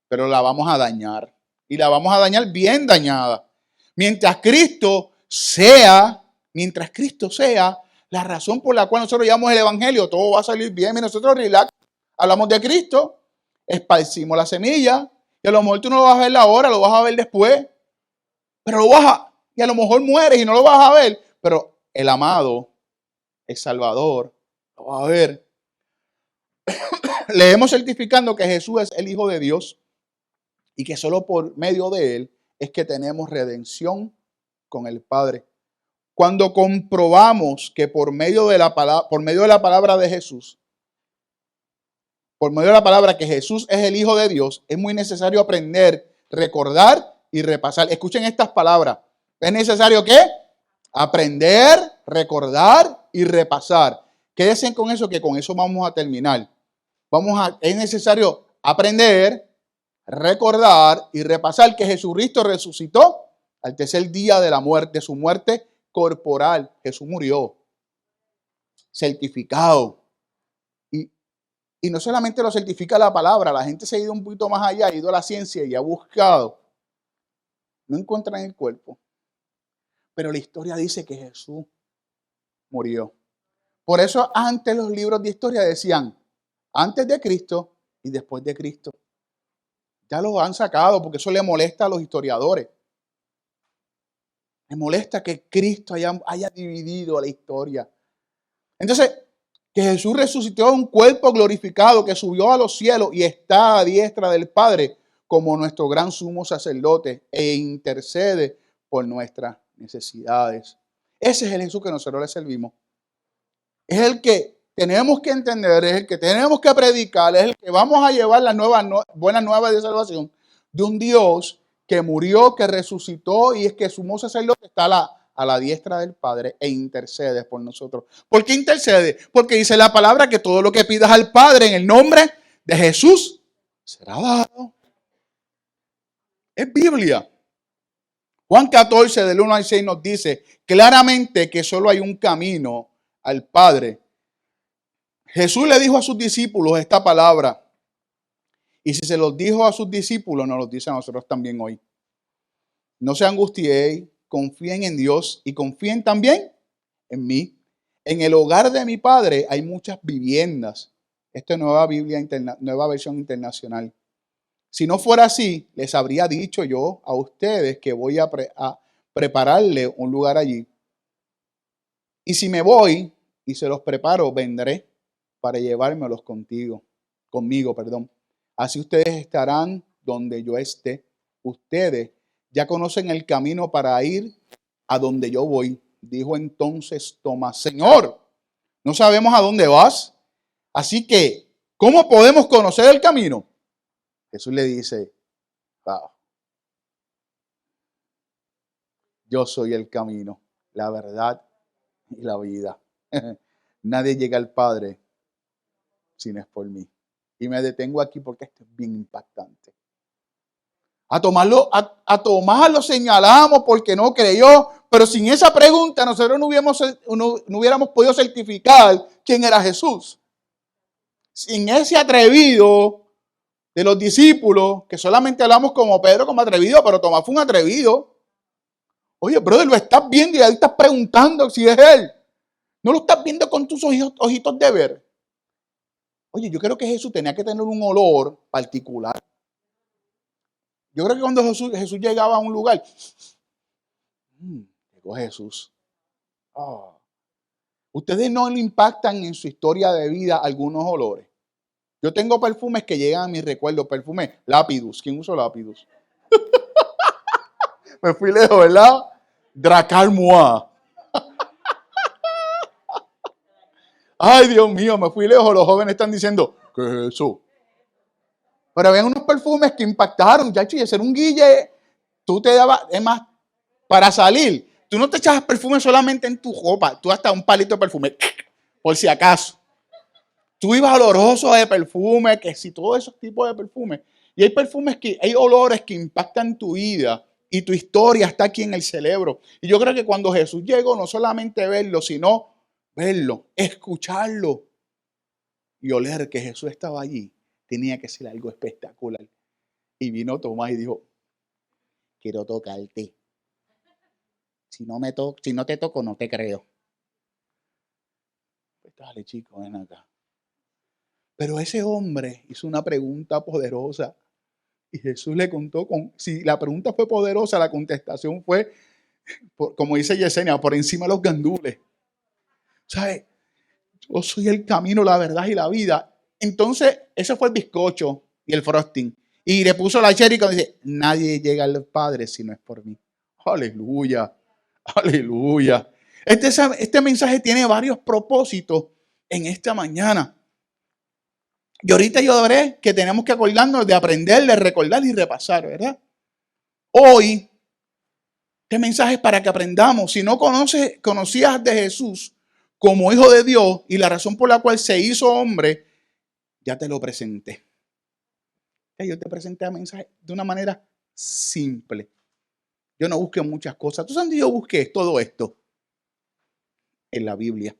pero la vamos a dañar y la vamos a dañar bien dañada. Mientras Cristo sea la razón por la cual nosotros llevamos el evangelio, todo va a salir bien. Y nosotros relax, hablamos de Cristo, esparcimos la semilla, y a lo mejor tú no lo vas a ver ahora, lo vas a ver después, pero y a lo mejor mueres y no lo vas a ver, pero el amado, el Salvador, lo vas a ver. Leemos certificando que Jesús es el Hijo de Dios y que solo por medio de él es que tenemos redención con el Padre. Cuando comprobamos que por medio de la palabra de Jesús, por medio de la palabra que Jesús es el Hijo de Dios, es muy necesario aprender, recordar y repasar. Escuchen estas palabras. ¿Es necesario qué? Aprender, recordar y repasar. Quédense con eso, que con eso vamos a terminar. Es necesario aprender, recordar y repasar que Jesucristo resucitó al tercer día de su muerte corporal. Jesús murió, certificado. Y no solamente lo certifica la palabra, la gente se ha ido un poquito más allá, ha ido a la ciencia y ha buscado. No encuentran el cuerpo. Pero la historia dice que Jesús murió. Por eso antes los libros de historia decían antes de Cristo y después de Cristo. Ya lo han sacado porque eso le molesta a los historiadores. Les molesta que Cristo haya dividido la historia. Entonces, que Jesús resucitó un cuerpo glorificado que subió a los cielos y está a diestra del Padre como nuestro gran sumo sacerdote e intercede por nuestras necesidades. Ese es el Jesús que nosotros le servimos. Es el que tenemos que entender, es el que tenemos que predicar, es el que vamos a llevar las buenas nuevas de salvación de un Dios que murió, que resucitó y es que sumo sacerdote está a la diestra del Padre e intercede por nosotros. ¿Por qué intercede? Porque dice la palabra que todo lo que pidas al Padre en el nombre de Jesús será dado. Es Biblia. Juan 14, del 1 al 6 nos dice claramente que solo hay un camino al Padre. Jesús le dijo a sus discípulos esta palabra. Y si se los dijo a sus discípulos, nos los dice a nosotros también hoy. No se angustien, confíen en Dios y confíen también en mí. En el hogar de mi Padre hay muchas viviendas. Esta es nueva versión internacional. Si no fuera así, les habría dicho yo a ustedes que voy a prepararle un lugar allí. Y si me voy y se los preparo, vendré para llevármelos conmigo. Así ustedes estarán donde yo esté. Ustedes ya conocen el camino para ir a donde yo voy. Dijo entonces Tomás: Señor, no sabemos a dónde vas. Así que, ¿cómo podemos conocer el camino? Jesús le dice: yo soy el camino, la verdad y la vida. Nadie llega al Padre si no es por mí. Y me detengo aquí porque esto es bien impactante. A Tomás lo señalamos porque no creyó, pero sin esa pregunta nosotros no hubiéramos podido certificar quién era Jesús. Sin ese atrevido de los discípulos, que solamente hablamos como Pedro como atrevido, pero Tomás fue un atrevido. Oye, brother, lo estás viendo y ahí estás preguntando si es él. No lo estás viendo con tus ojitos de ver. Oye, yo creo que Jesús tenía que tener un olor particular. Yo creo que cuando Jesús llegaba a un lugar, llegó Jesús. Ustedes no le impactan en su historia de vida algunos olores. Yo tengo perfumes que llegan a mi recuerdo, perfume Lapidus. ¿Quién usó Lapidus? Me fui lejos, ¿verdad? Dracar Moi. Ay, Dios mío, me fui lejos. Los jóvenes están diciendo, ¿qué es eso? Pero había unos perfumes que impactaron, ya, y ese era un guille. Tú te dabas, es más, para salir. Tú no te echas perfume solamente en tu ropa, tú hasta un palito de perfume, por si acaso. Tú ibas oloroso de perfume, que si todos esos tipos de perfumes. Y hay perfumes hay olores que impactan tu vida y tu historia está aquí en el cerebro. Y yo creo que cuando Jesús llegó, no solamente verlo, sino verlo, escucharlo y oler que Jesús estaba allí, tenía que ser algo espectacular. Y vino Tomás y dijo, quiero tocarte. Si no te toco, no te creo. Pues dale, chico, ven acá. Pero ese hombre hizo una pregunta poderosa. Y Jesús le contó, si la pregunta fue poderosa, la contestación fue, como dice Yesenia, por encima de los gandules. ¿Sabes? Yo soy el camino, la verdad y la vida. Entonces, ese fue el bizcocho y el frosting. Y le puso la cherry y dice, nadie llega al Padre si no es por mí. Aleluya, aleluya. Este mensaje tiene varios propósitos en esta mañana. Y ahorita yo veré que tenemos que acordarnos de aprender, de recordar y repasar, ¿verdad? Hoy, este mensaje es para que aprendamos. Si no conocías de Jesús como Hijo de Dios y la razón por la cual se hizo hombre, ya te lo presenté. Yo te presenté el mensaje de una manera simple. Yo no busqué muchas cosas. ¿Tú sabes dónde yo busqué todo esto? En la Biblia.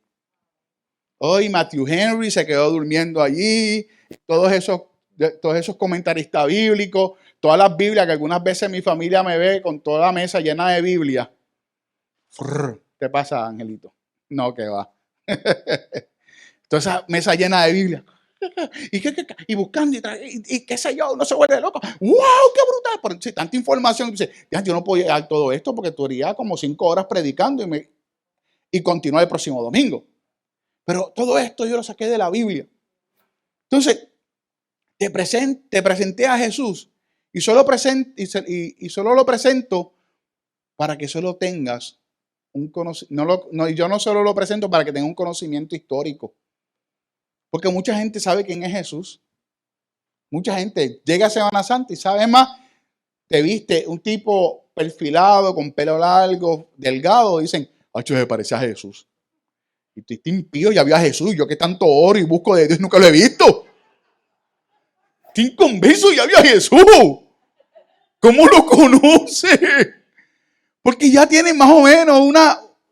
Hoy Matthew Henry se quedó durmiendo allí. Todos esos comentaristas bíblicos, todas las Biblias que algunas veces mi familia me ve con toda la mesa llena de Biblia. ¿Qué pasa, Angelito? No, que va. Toda esa mesa llena de Biblia. Y buscando y qué sé yo, uno se vuelve loco. ¡Wow! ¡Qué brutal! Por si tanta información. Dice, yo no puedo llegar a todo esto porque tú harías como 5 horas predicando y continuar el próximo domingo. Pero todo esto yo lo saqué de la Biblia. Entonces, te presenté a Jesús y solo lo presento para que solo tengas un conocimiento. Yo no solo lo presento para que tengas un conocimiento histórico. Porque mucha gente sabe quién es Jesús. Mucha gente llega a Semana Santa y sabe más. Te viste un tipo perfilado, con pelo largo, delgado. Dicen, ¡acho, se parece a Jesús! Y tú te impío, ya vi a Jesús. Yo que tanto oro y busco de Dios, nunca lo he visto. Estoy inconverso, ya vi a Jesús. ¿Cómo lo conoce? Porque ya tienen más o menos un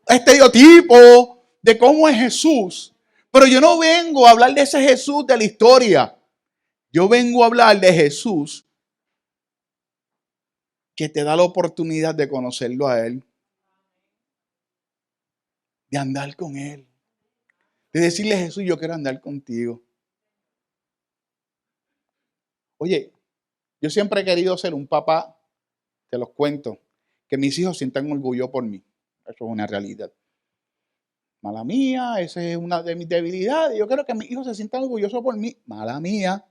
estereotipo de cómo es Jesús. Pero yo no vengo a hablar de ese Jesús de la historia. Yo vengo a hablar de Jesús que te da la oportunidad de conocerlo a Él. De andar con Él. De decirle, Jesús, yo quiero andar contigo. Oye, yo siempre he querido ser un papá, te los cuento, que mis hijos sientan orgullo por mí. Eso es una realidad. Mala mía, esa es una de mis debilidades. Yo quiero que mis hijos se sientan orgullosos por mí. Mala mía.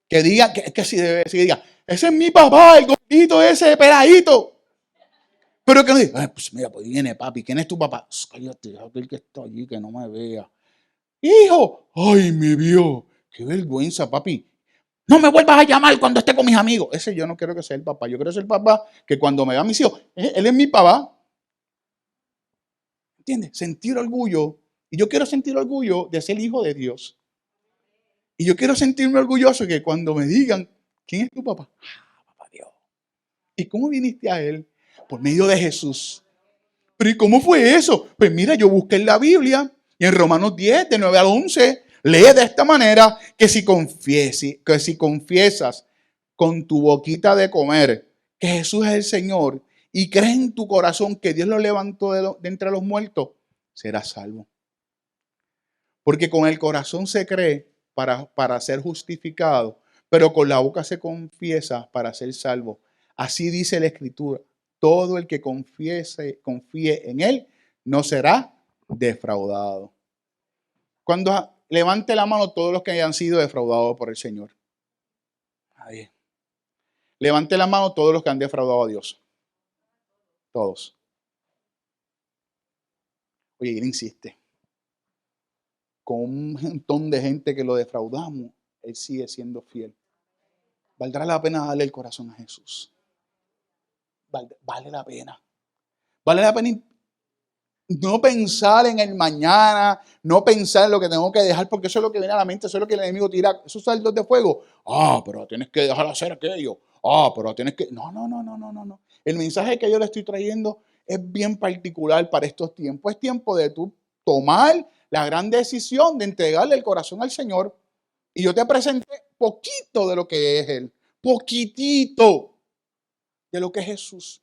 Que diga, que si diga, ese es mi papá, el gordito ese, peladito. Pero que no diga, pues mira, pues viene papi, ¿quién es tu papá? Cállate, aquel que está allí, que no me vea. Hijo, ay, me vio. Qué vergüenza, papi. No me vuelvas a llamar cuando esté con mis amigos. Ese yo no quiero que sea el papá. Yo quiero ser el papá que cuando me vea a mis hijos, él es mi papá. ¿Entiendes? Sentir orgullo. Y yo quiero sentir orgullo de ser hijo de Dios. Y yo quiero sentirme orgulloso que cuando me digan, ¿quién es tu papá? Papá Dios. ¿Y cómo viniste a Él? Por medio de Jesús. ¿Pero y cómo fue eso? Pues mira, yo busqué en la Biblia y en Romanos 10, de 9 al 11, lee de esta manera que si confiesas con tu boquita de comer que Jesús es el Señor y crees en tu corazón que Dios lo levantó de entre los muertos, serás salvo. Porque con el corazón se cree para ser justificado, pero con la boca se confiesa para ser salvo. Así dice la Escritura. Todo el que confíe en Él no será defraudado. Cuando levante la mano todos los que hayan sido defraudados por el Señor. Ahí. Levante la mano todos los que han defraudado a Dios. Todos. Oye, Él insiste. Con un montón de gente que lo defraudamos, Él sigue siendo fiel. Valdrá la pena darle el corazón a Jesús. Vale la pena. Vale la pena no pensar en el mañana, no pensar en lo que tengo que dejar, porque eso es lo que viene a la mente, eso es lo que el enemigo tira, esos saldos de fuego. Pero tienes que dejar de hacer aquello. Pero tienes que... No, no, no, no, no, no, no. El mensaje que yo le estoy trayendo es bien particular para estos tiempos. Es tiempo de tú tomar la gran decisión de entregarle el corazón al Señor. Y yo te presenté poquito de lo que es Él, poquitito de lo que es Jesús.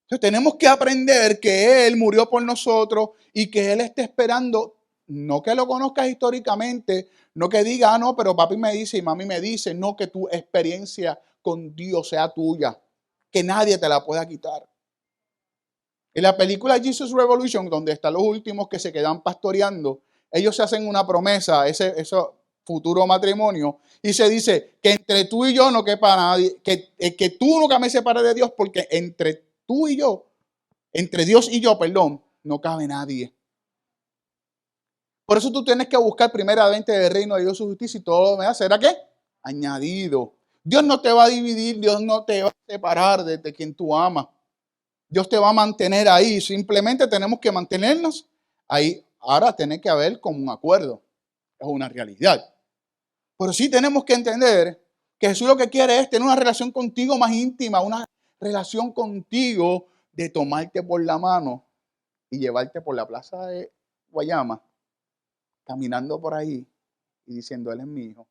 Entonces tenemos que aprender que Él murió por nosotros y que Él está esperando, no que lo conozcas históricamente, no que diga, no, pero papi me dice y mami me dice, no que tu experiencia con Dios sea tuya, que nadie te la pueda quitar. En la película Jesus Revolution, donde están los últimos que se quedan pastoreando, ellos se hacen una promesa, ese futuro matrimonio, y se dice que entre tú y yo no quepa nadie, que tú nunca me separes de Dios, porque entre tú y yo, entre Dios y yo, perdón, no cabe nadie. Por eso tú tienes que buscar primeramente el reino de Dios, su justicia, y todo lo demás será ¿qué? Añadido. Dios no te va a dividir, Dios no te va a separar de quien tú amas. Dios te va a mantener ahí. Simplemente tenemos que mantenernos ahí. Ahora tiene que haber como un acuerdo. Es una realidad. Pero sí tenemos que entender que Jesús lo que quiere es tener una relación contigo más íntima, una relación contigo de tomarte por la mano y llevarte por la plaza de Guayama, caminando por ahí y diciendo, Él es mi hijo.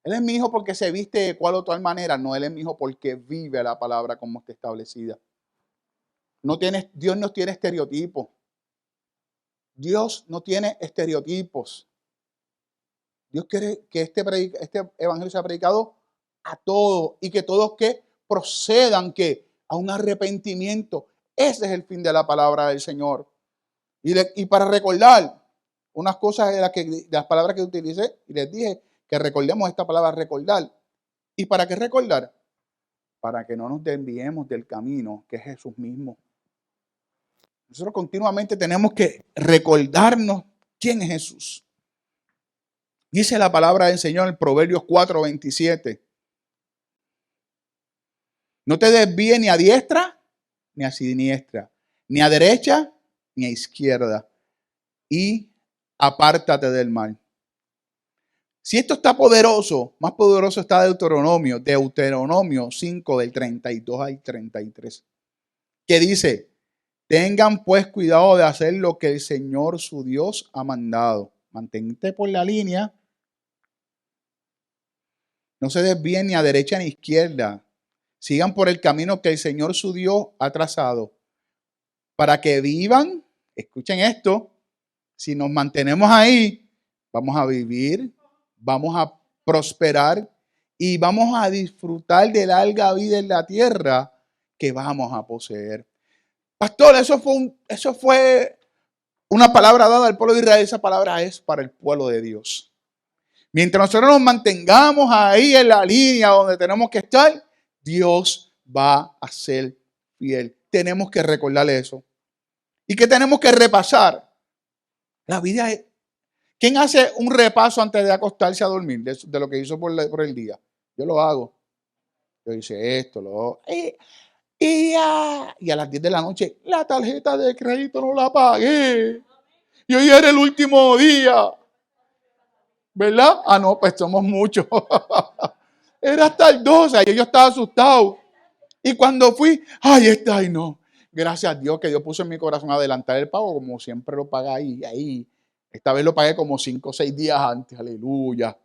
Él es mi hijo porque se viste de cual o tal manera. No, Él es mi hijo porque vive la palabra como está establecida. Dios no tiene estereotipos. Dios no tiene estereotipos. Dios quiere que este evangelio sea predicado a todos y que todos que procedan que a un arrepentimiento. Ese es el fin de la palabra del Señor. Y para recordar unas cosas de las palabras que utilicé y les dije que recordemos esta palabra recordar. ¿Y para qué recordar? Para que no nos desviemos del camino que es Jesús mismo. Nosotros continuamente tenemos que recordarnos quién es Jesús. Dice la palabra del Señor en Proverbios 4:27. No te desvíes ni a diestra ni a siniestra, ni a derecha ni a izquierda, y apártate del mal. Si esto está poderoso, más poderoso está Deuteronomio 5 del 32 al 33, que dice, tengan pues cuidado de hacer lo que el Señor su Dios ha mandado. Mantente por la línea. No se desvíen ni a derecha ni a izquierda. Sigan por el camino que el Señor su Dios ha trazado. Para que vivan, escuchen esto, si nos mantenemos ahí, vamos a vivir, vamos a prosperar y vamos a disfrutar de larga vida en la tierra que vamos a poseer. Pastor, eso fue una palabra dada al pueblo de Israel. Esa palabra es para el pueblo de Dios. Mientras nosotros nos mantengamos ahí en la línea donde tenemos que estar, Dios va a ser fiel. Tenemos que recordarle eso. ¿Y qué tenemos que repasar? La vida es... ¿Quién hace un repaso antes de acostarse a dormir de lo que hizo por el día? Yo lo hago. Yo hice esto, y a las 10 de la noche, la tarjeta de crédito no la pagué. Y hoy era el último día. ¿Verdad? No, pues somos muchos. Era hasta el 12 y yo estaba asustado. Y cuando fui, no. Gracias a Dios que Dios puso en mi corazón adelantar el pago, como siempre lo paga ahí. Esta vez lo pagué como 5 o 6 días antes, aleluya.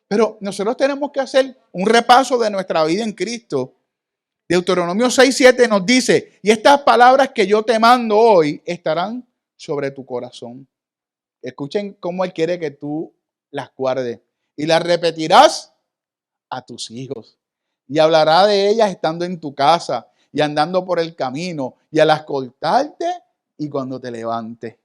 Pero nosotros tenemos que hacer un repaso de nuestra vida en Cristo. Deuteronomio 6:7 nos dice, y estas palabras que yo te mando hoy estarán sobre tu corazón. Escuchen cómo Él quiere que tú las guardes. Y las repetirás a tus hijos. Y hablará de ellas estando en tu casa y andando por el camino y al acostarte y cuando te levantes.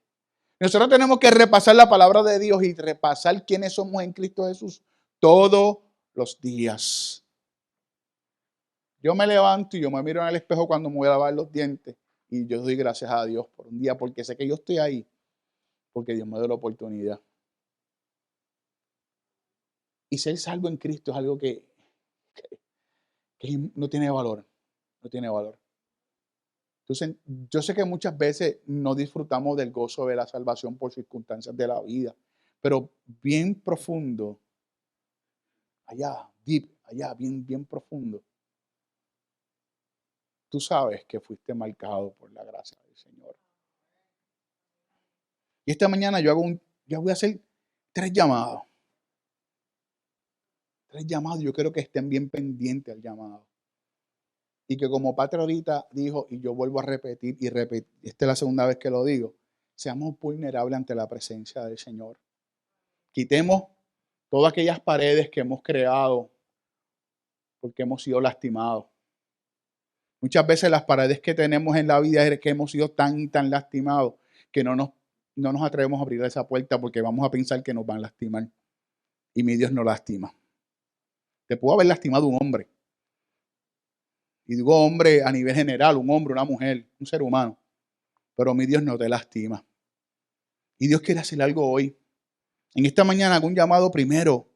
Nosotros tenemos que repasar la palabra de Dios y repasar quiénes somos en Cristo Jesús todos los días. Yo me levanto y yo me miro en el espejo cuando me voy a lavar los dientes y yo doy gracias a Dios por un día porque sé que yo estoy ahí, porque Dios me dio la oportunidad. Y ser salvo en Cristo es algo que no tiene valor. No tiene valor. Entonces, yo sé que muchas veces no disfrutamos del gozo de la salvación por circunstancias de la vida, pero bien profundo, allá, deep, allá, bien, bien profundo, tú sabes que fuiste marcado por la gracia del Señor. Y esta mañana yo voy a hacer tres llamados. Tres llamados, yo quiero que estén bien pendientes al llamado. Y que como Patria ahorita dijo, y yo vuelvo a repetir, esta es la segunda vez que lo digo, seamos vulnerables ante la presencia del Señor. Quitemos todas aquellas paredes que hemos creado porque hemos sido lastimados. Muchas veces las paredes que tenemos en la vida es que hemos sido tan lastimados que no nos atrevemos a abrir esa puerta porque vamos a pensar que nos van a lastimar. Y mi Dios no lastima. Te pudo haber lastimado un hombre. Y digo hombre a nivel general, un hombre, una mujer, un ser humano. Pero mi Dios no te lastima. Y Dios quiere hacer algo hoy. En esta mañana hago un llamado primero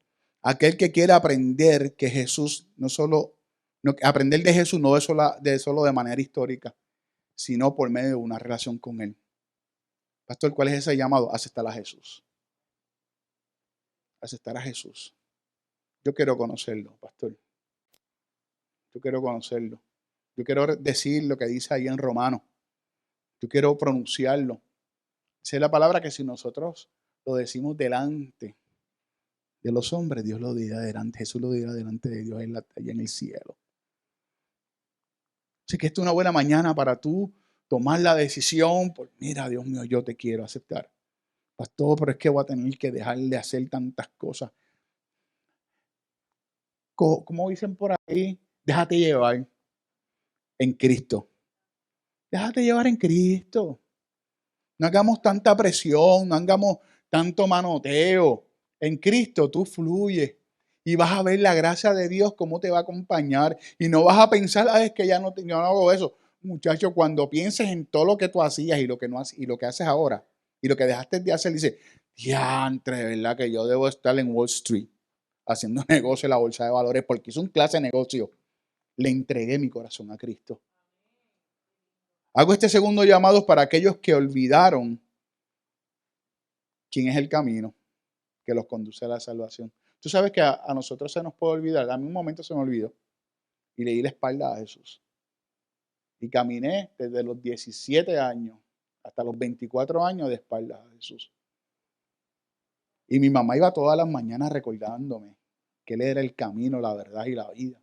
a aquel que quiera aprender que Jesús aprender de Jesús no es solo de manera histórica, sino por medio de una relación con Él. Pastor, ¿cuál es ese llamado? Aceptar a Jesús. Aceptar a Jesús. Yo quiero conocerlo, pastor. Yo quiero conocerlo. Yo quiero decir lo que dice ahí en Romanos. Yo quiero pronunciarlo. Esa es la palabra que si nosotros lo decimos delante de los hombres, Dios lo dirá delante, Jesús lo dirá delante de Dios allá en el cielo. Así que esta es una buena mañana para tú tomar la decisión. Pues mira, Dios mío, yo te quiero aceptar. Pastor, pero es que voy a tener que dejar de hacer tantas cosas. Como dicen por ahí, déjate llevar en Cristo. Déjate llevar en Cristo. No hagamos tanta presión, no hagamos tanto manoteo. En Cristo tú fluyes y vas a ver la gracia de Dios cómo te va a acompañar y no vas a pensar, es que ya yo no hago eso. Muchacho, cuando pienses en todo lo que tú hacías y lo que no haces y lo que haces ahora y lo que dejaste de hacer, dices, diantre, ¿verdad? Que yo debo estar en Wall Street haciendo negocio en la bolsa de valores porque hice un clase de negocio. Le entregué mi corazón a Cristo. Hago este segundo llamado para aquellos que olvidaron quién es el camino que los conduce a la salvación. Tú sabes que a nosotros se nos puede olvidar. A mí un momento se me olvidó y le di la espalda a Jesús. Y caminé desde los 17 años hasta los 24 años de espalda a Jesús. Y mi mamá iba todas las mañanas recordándome que Él era el camino, la verdad y la vida.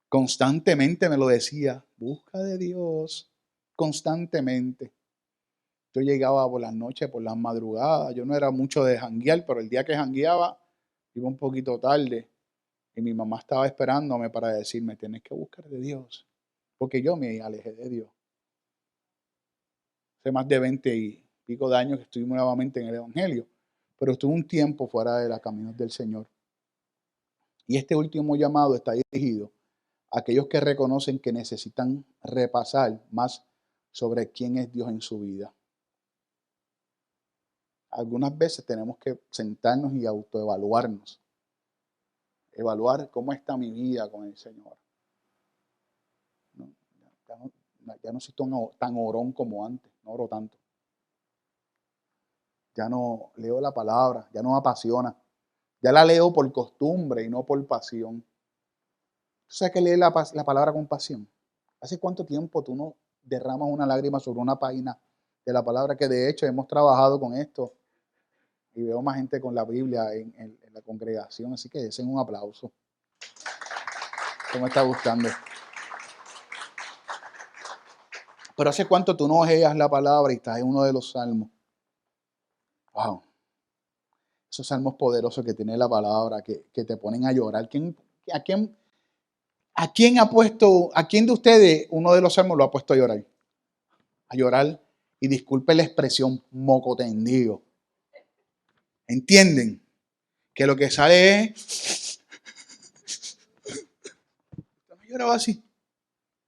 Constantemente me lo decía, busca de Dios, constantemente. Yo llegaba por las noches, por las madrugadas. Yo no era mucho de janguear, pero el día que jangueaba, iba un poquito tarde. Y mi mamá estaba esperándome para decirme, tienes que buscar de Dios. Porque yo me alejé de Dios. Hace más de 20 y pico de años que estoy nuevamente en el Evangelio. Pero estuve un tiempo fuera de los caminos del Señor. Y este último llamado está dirigido a aquellos que reconocen que necesitan repasar más sobre quién es Dios en su vida. Algunas veces tenemos que sentarnos y autoevaluarnos. Evaluar cómo está mi vida con el Señor. No, ya no soy tan orón como antes, no oro tanto. Ya no leo la palabra, ya no me apasiona. Ya la leo por costumbre y no por pasión. ¿Tú sabes que leer la palabra con pasión? ¿Hace cuánto tiempo tú no derramas una lágrima sobre una página de la palabra? Que de hecho hemos trabajado con esto y veo más gente con la Biblia en la congregación, así que desen un aplauso. ¿Cómo está gustando? Pero ¿hace cuánto tú no ojeas la palabra y estás en uno de los salmos? Wow. Esos salmos poderosos que tiene la palabra, que te ponen a llorar. ¿A quién de ustedes uno de los salmos lo ha puesto a llorar? A llorar, y disculpe la expresión, moco tendido. ¿Entienden? Que lo que sale es... ¿Usted no lloraba así?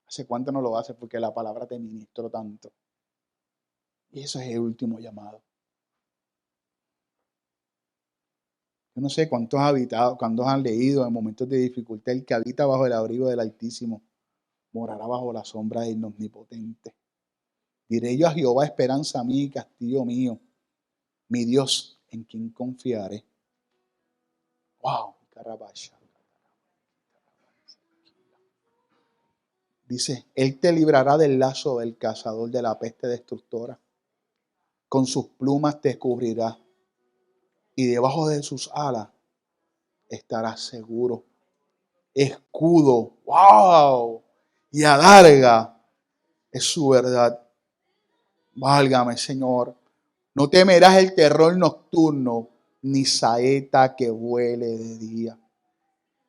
¿Hace cuánto no lo hace? Porque la palabra te ministró tanto. Y eso es el último llamado. Yo no sé cuántos han leído en momentos de dificultad, el que habita bajo el abrigo del Altísimo morará bajo la sombra del Omnipotente. Diré yo a Jehová, esperanza mía y castillo mío, mi Dios, en quien confiaré. Wow, carabasha. Dice, Él te librará del lazo del cazador, de la peste destructora. Con sus plumas te cubrirá y debajo de sus alas estarás seguro. Escudo, wow, y alarga es su verdad. Válgame, Señor. No temerás el terror nocturno, ni saeta que vuele de día,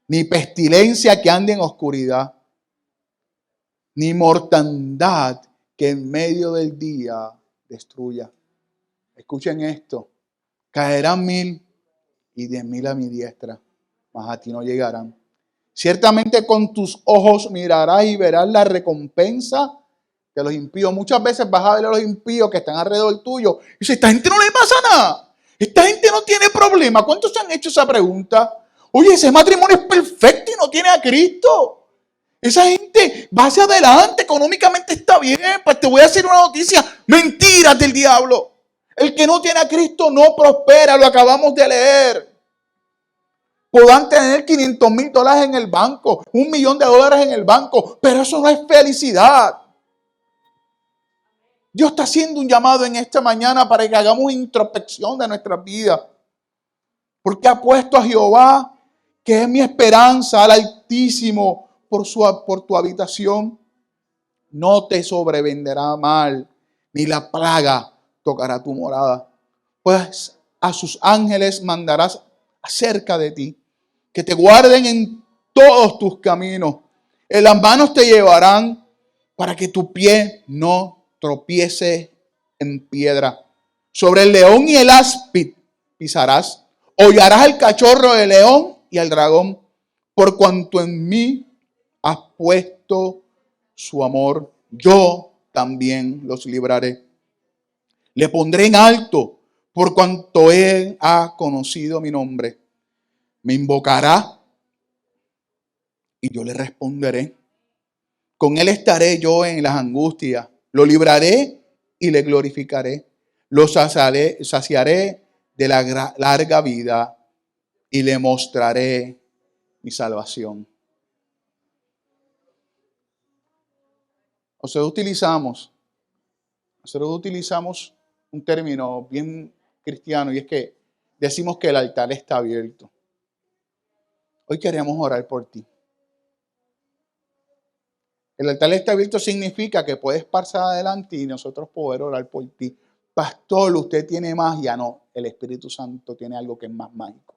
ni pestilencia que ande en oscuridad, ni mortandad que en medio del día destruya. Escuchen esto. Caerán 1000 y 10.000 a mi diestra, mas a ti no llegarán. Ciertamente con tus ojos mirarás y verás la recompensa de los impíos. Muchas veces vas a ver a los impíos que están alrededor tuyo y dices, esta gente no le pasa nada. Esta gente no tiene problema. ¿Cuántos se han hecho esa pregunta? Oye, ese matrimonio es perfecto y no tiene a Cristo. Esa gente va hacia adelante, económicamente está bien. Pues te voy a decir una noticia. Mentiras del diablo. El que no tiene a Cristo no prospera, lo acabamos de leer. Podrán tener $500,000 en el banco, $1,000,000 en el banco, pero eso no es felicidad. Dios está haciendo un llamado en esta mañana para que hagamos introspección de nuestras vidas. Porque ha puesto a Jehová, que es mi esperanza, al Altísimo, por tu habitación. No te sobrevendrá mal, ni la plaga tocará tu morada. Pues a sus ángeles mandarás acerca de ti, que te guarden en todos tus caminos. En las manos te llevarán para que tu pie no tropiece en piedra. Sobre el león y el áspid pisarás. Hollarás al cachorro del león y al dragón, por cuanto en mí has puesto su amor. Yo también los libraré. Le pondré en alto por cuanto él ha conocido mi nombre. Me invocará y yo le responderé. Con él estaré yo en las angustias. Lo libraré y le glorificaré. Lo saciaré de la larga vida y le mostraré mi salvación. Nosotros utilizamos un término bien cristiano y es que decimos que el altar está abierto. Hoy queremos orar por ti. El altar está abierto significa que puedes pasar adelante y nosotros poder orar por ti. Pastor, usted tiene magia. No, el Espíritu Santo tiene algo que es más mágico.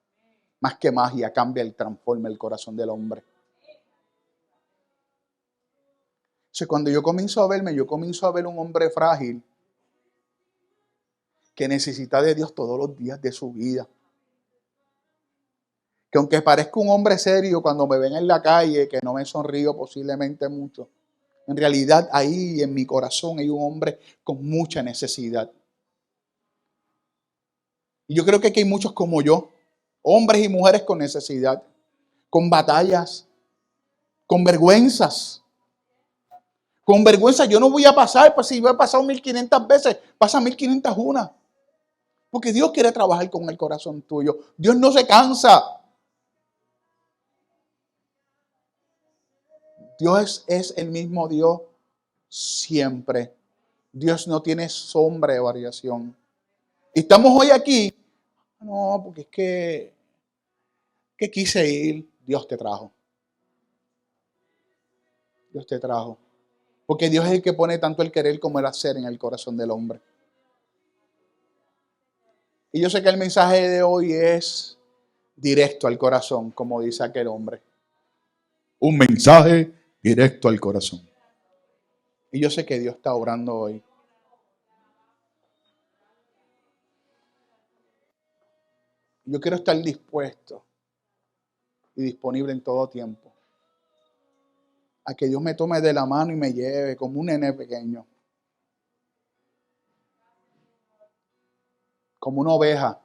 Más que magia, cambia y transforma el corazón del hombre. O sea, cuando yo comienzo a ver un hombre frágil que necesita de Dios todos los días de su vida. Que aunque parezca un hombre serio cuando me ven en la calle, que no me sonrío posiblemente mucho, en realidad ahí en mi corazón hay un hombre con mucha necesidad. Y yo creo que aquí hay muchos como yo, hombres y mujeres con necesidad, con batallas, con vergüenzas. Con vergüenza yo no voy a pasar, pues si yo he pasado 1500 veces, pasa 1501. Porque Dios quiere trabajar con el corazón tuyo. Dios no se cansa. Dios es el mismo Dios siempre. Dios no tiene sombra de variación. Y estamos hoy aquí. No, porque es que quise ir. Dios te trajo. Dios te trajo. Porque Dios es el que pone tanto el querer como el hacer en el corazón del hombre. Y yo sé que el mensaje de hoy es directo al corazón, como dice aquel hombre. Un mensaje directo al corazón. Y yo sé que Dios está obrando hoy. Yo quiero estar dispuesto y disponible en todo tiempo a que Dios me tome de la mano y me lleve como un nene pequeño, como una oveja